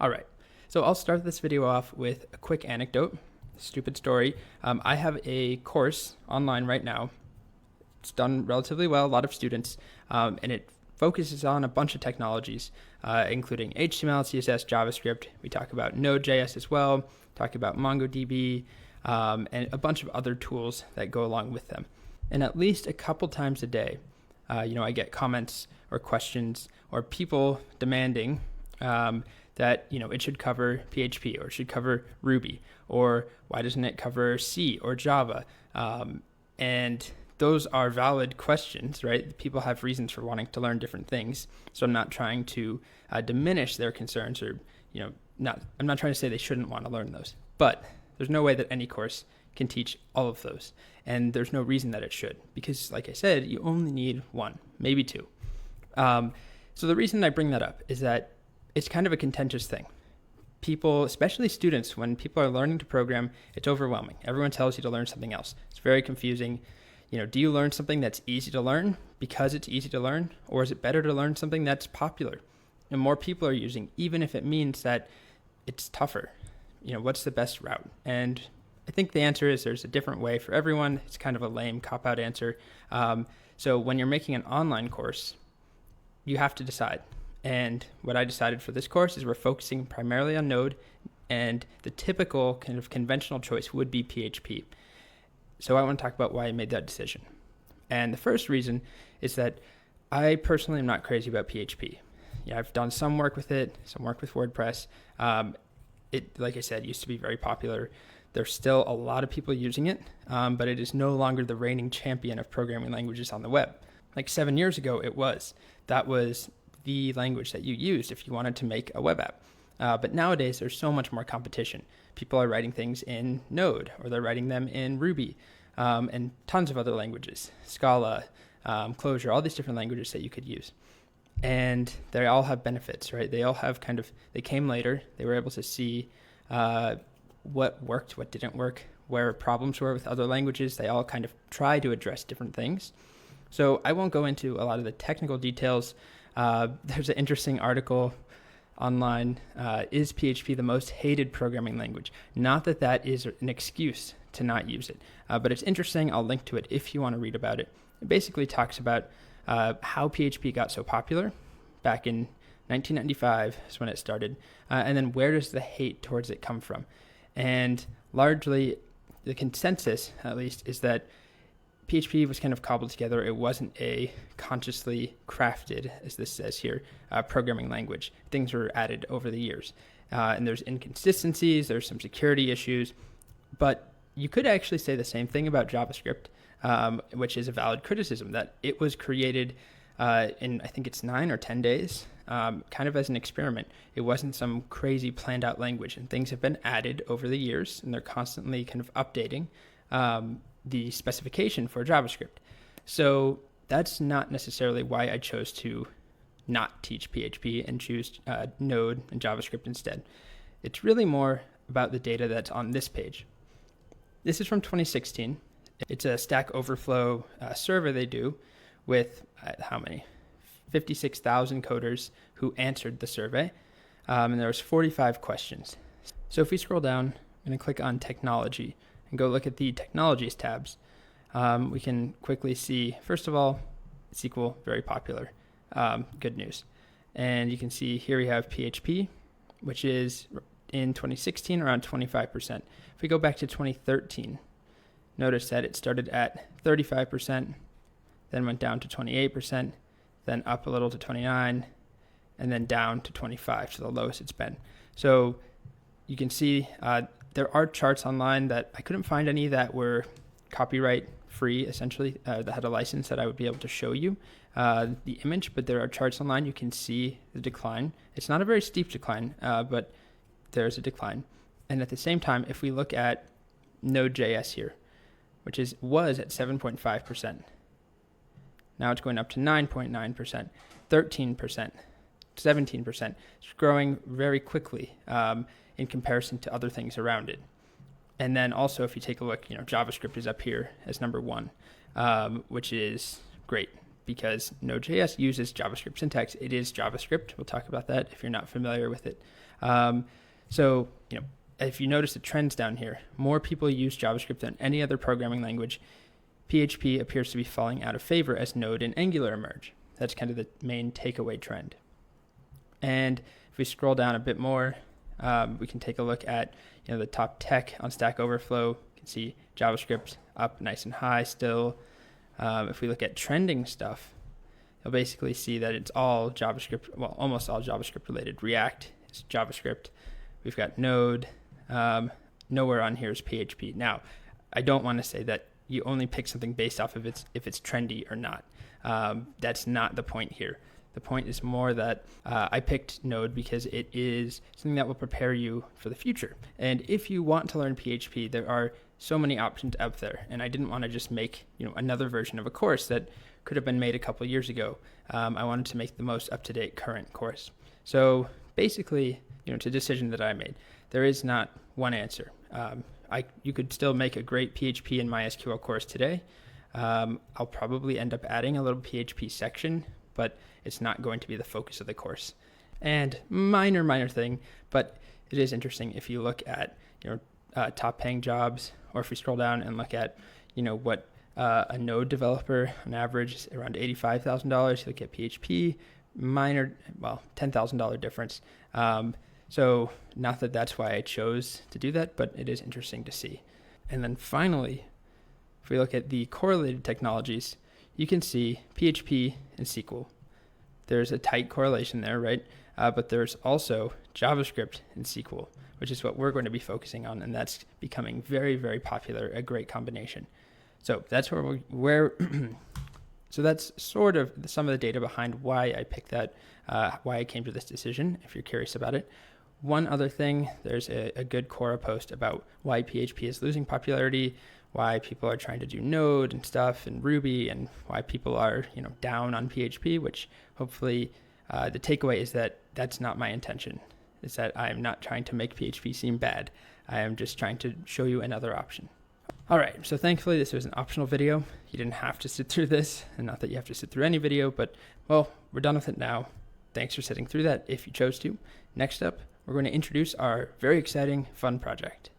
All right, so I'll start this video off with a quick anecdote, stupid story. I have a course online right now. It's done relatively well, a lot of students, and it focuses on a bunch of technologies, including HTML, CSS, JavaScript. We talk about Node.js as well, talk about MongoDB, and a bunch of other tools that go along with them. And at least a couple times a day, I get comments or questions or people demanding that it should cover PHP or it should cover Ruby, or why doesn't it cover C or Java? And those are valid questions, right? People have reasons for wanting to learn different things. So I'm not trying to diminish their concerns, or I'm not trying to say they shouldn't want to learn those. But there's no way that any course can teach all of those, and there's no reason that it should, because like I said, you only need one, maybe two. So the reason I bring that up is that it's kind of a contentious thing. People, especially students, when people are learning to program, it's overwhelming. Everyone tells you to learn something else. It's very confusing. Do you learn something that's easy to learn because it's easy to learn, or is it better to learn something that's popular and more people are using, even if it means that it's tougher? What's the best route? And I think the answer is there's a different way for everyone. It's kind of a lame cop-out answer. So when you're making an online course, you have to decide. And what I decided for this course is we're focusing primarily on Node, and the typical kind of conventional choice would be PHP. So I want to talk about why I made that decision. And the first reason is that I personally am not crazy about PHP. I've done some work with it, some work with WordPress. It, like I said, used to be very popular. There's still a lot of people using it, but it is no longer the reigning champion of programming languages on the web. Like 7 years ago, it was. That was the language that you used if you wanted to make a web app. But nowadays, there's so much more competition. People are writing things in Node, or they're writing them in Ruby, and tons of other languages, Scala, Clojure, all these different languages that you could use. And they all have benefits, right? They all have they came later. They were able to see what worked, what didn't work, where problems were with other languages. They all kind of try to address different things. So I won't go into a lot of the technical details. There's an interesting article online, is PHP the most hated programming language? Not that that is an excuse to not use it, but it's interesting. I'll link to it if you want to read about it. It basically talks about how PHP got so popular back in 1995 is when it started, and then where does the hate towards it come from? And largely, the consensus, at least, is that PHP was kind of cobbled together. It wasn't a consciously crafted, as this says here, programming language. Things were added over the years. And there's inconsistencies, there's some security issues, but you could actually say the same thing about JavaScript, which is a valid criticism, that it was created in, I think it's 9 or 10 days, kind of as an experiment. It wasn't some crazy planned out language, and things have been added over the years, and they're constantly kind of updating the specification for JavaScript. So that's not necessarily why I chose to not teach PHP and choose Node and JavaScript instead. It's really more about the data that's on this page. This is from 2016. It's a Stack Overflow survey they do with how many? 56,000 coders who answered the survey, and there was 45 questions. So if we scroll down, I'm going to click on Technology and go look at the Technologies tabs. We can quickly see, first of all, SQL, very popular. Good news. And you can see here we have PHP, which is in 2016 around 25%. If we go back to 2013, notice that it started at 35%, then went down to 28%, then up a little to 29%, and then down to 25%, so the lowest it's been. So you can see there are charts online that I couldn't find any that were copyright free, essentially, that had a license that I would be able to show you the image, but there are charts online. You can see the decline. It's not a very steep decline, but there's a decline. And at the same time, if we look at Node.js here, which was at 7.5%. Now it's going up to 9.9%, 13%, 17%. It's growing very quickly in comparison to other things around it. And then also, if you take a look, JavaScript is up here as number 1, which is great because Node.js uses JavaScript syntax. It is JavaScript. We'll talk about that if you're not familiar with it. So, if you notice the trends down here, more people use JavaScript than any other programming language. PHP appears to be falling out of favor as Node and Angular emerge. That's kind of the main takeaway trend. And if we scroll down a bit more, we can take a look at the top tech on Stack Overflow. You can see JavaScript up nice and high still. If we look at trending stuff, you'll basically see that it's all JavaScript, well, almost all JavaScript related. React is JavaScript. We've got Node. Nowhere on here is PHP. Now, I don't want to say that you only pick something based off of if it's trendy or not. That's not the point here. The point is more that I picked Node because it is something that will prepare you for the future. And if you want to learn PHP, there are so many options out there. And I didn't want to just make another version of a course that could have been made a couple years ago. I wanted to make the most up-to-date current course. So basically, it's a decision that I made. There is not one answer. You could still make a great PHP and MySQL course today. I'll probably end up adding a little PHP section, but it's not going to be the focus of the course. And minor thing, but it is interesting if you look at top paying jobs, or if we scroll down and look at what a Node developer on average is around $85,000. You look at PHP, $10,000 difference. So not that that's why I chose to do that, but it is interesting to see. And then finally, if we look at the correlated technologies, you can see PHP and SQL. There's a tight correlation there, right? But there's also JavaScript and SQL, which is what we're going to be focusing on, and that's becoming very, very popular, a great combination. So that's so that's sort of some of the data behind why I picked that, why I came to this decision, if you're curious about it. One other thing, there's a good Quora post about why PHP is losing popularity, why people are trying to do Node and stuff and Ruby, and why people are down on PHP, which hopefully the takeaway is that that's not my intention, is that I am not trying to make PHP seem bad. I am just trying to show you another option. All right, so thankfully this was an optional video. You didn't have to sit through this, and not that you have to sit through any video, but well, we're done with it now. Thanks for sitting through that if you chose to. Next up, we're going to introduce our very exciting, fun project.